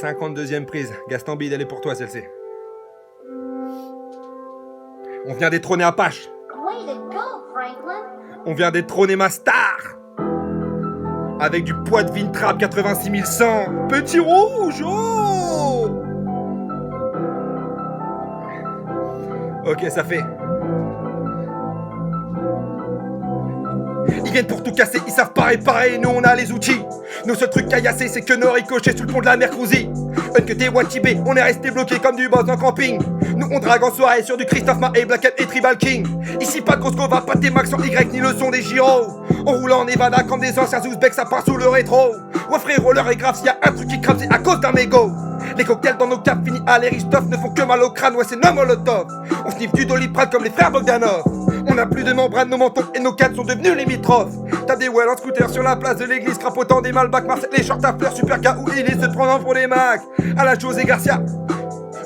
52e prise. Gaston Bide, elle est pour toi celle-ci. On vient détrôner Apache. Way to go, Franklin. On vient détrôner ma star. Avec du poids de Vintrap 86 100. Petit rouge, oh. Ok, ça fait. Ils viennent pour tout casser, ils savent pas réparer, nous on a les outils. Nos seuls trucs caillassés, c'est que nos ricochets sous le pont de la Mercousie. Que t'es Watibé, on est resté bloqué comme du boss en camping. Nous on drague en soirée sur du Christophe Ma et Black Hat et Tribal King. Ici pas de Costco, va pas tes max en Y ni le son des gyros. On roule en Nevada comme des anciens Ouzbeks, ça part sous le rétro. Ouais frérot, l'heure est grave, s'il y a un truc qui crame, c'est à cause d'un mégot. Les cocktails dans nos capes finis à l'Eristoff ne font que mal au crâne, ouais c'est nos molotov. On sniffe du Doliprane comme les frères Bogdanov. On a plus de membranes, nos mentons et nos cannes sont devenus limitrophes. T'as des wells en scooter sur la place de l'église, crapotant des malbacs, Marseille, les shorts à fleurs, super gars ou Illy se prenant pour des macs. À la José Garcia,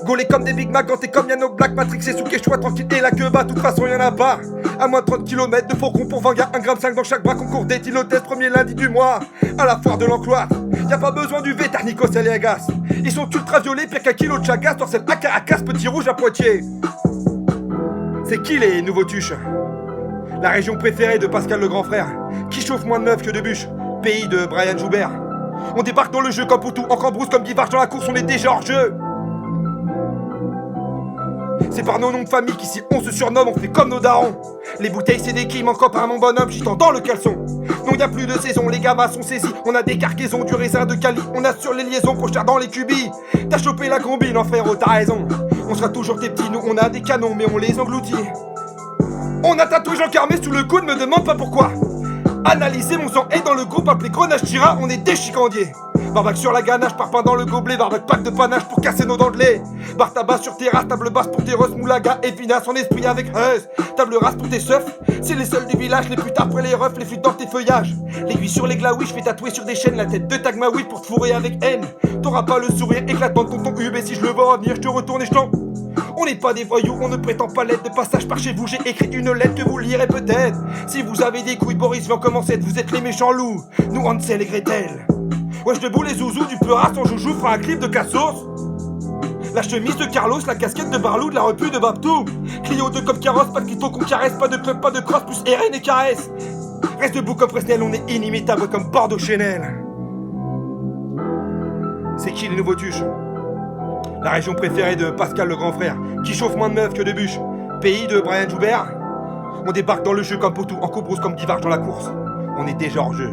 gaulés comme des Big Mac, gantés comme Yano Black, Matrix et sous choix tranquille et la queue bas, toute façon y'en a pas. À moins de 30 km de faucon pour Vanga, 1,5 g dans chaque bras, concours d'éthylotest, premier lundi du mois. À la foire de l'Encloire, y'a pas besoin du vétère Nikos et Aliagas. Ils sont ultra violets, pire qu'un kilo de chagas, torsel à Caracas, petit rouge à Poitiers. C'est qui les nouveaux tuches? La région préférée de Pascal le grand frère, qui chauffe moins de meufs que de bûches, pays de Brian Joubert. On débarque dans le jeu comme Poutou, en cambrousse comme Guivarch dans la course, on est déjà hors jeu. C'est par nos noms de famille qu'ici on se surnomme, on fait comme nos darons. Les bouteilles c'est des quilles, encore par mon bonhomme, gitant dans le caleçon. Non y'a plus de saison, les gamins sont saisis, on a des cargaisons, du raisin de Cali, on assure les liaisons, projeteurs dans les cubis. T'as chopé la combine, en frérot, t'as raison. On sera toujours tes petits, nous on a des canons, mais on les engloutit. On a tatoué Jean Carmé sous le coude, me demande pas pourquoi. Analysez mon sang est dans le groupe, appelé Grenache Tira, on est des chicandiers. Barbac sur la ganache, parpaing dans le gobelet, barbac pack de panache pour casser nos dents de lait. Bar tabac sur terrasse, table basse pour tes rosses, moulaga et vinasse en esprit avec Huzz. Table rase pour tes seufs, c'est les seuls du village, les putes après les refs, les flûtes dans tes feuillages. L'aiguille sur les glaouis, je fais tatouer sur des chaînes la tête de Tagmaoui pour te fourrer avec haine. T'auras pas le sourire éclatant de tonton Hub et si je le vois revenir, je te retourne et je t'en... On n'est pas des voyous, on ne prétend pas l'être. De passage par chez vous, j'ai écrit une lettre que vous lirez peut-être. Si vous avez des couilles, Boris vient commencer, vous êtes les méchants loups, nous Hansel et Gretel. Wesh debout les zouzous, du peurat, son joujou fera un clip de Cassos. La chemise de Carlos, la casquette de Barlou, de la repu de Babtou. Clio 2 comme carrosse, pas de clito qu'on caresse, pas de club, pas de cross, plus RN et caresse. Reste debout comme Fresnel, on est inimitable comme Bordeaux Chanel. C'est qui les nouveaux tuches? La région préférée de Pascal le grand frère, qui chauffe moins de meufs que de bûches, pays de Brian Joubert. On débarque dans le jeu comme Poutou, en cobrousse comme Guivarch dans la course. On est déjà hors jeu.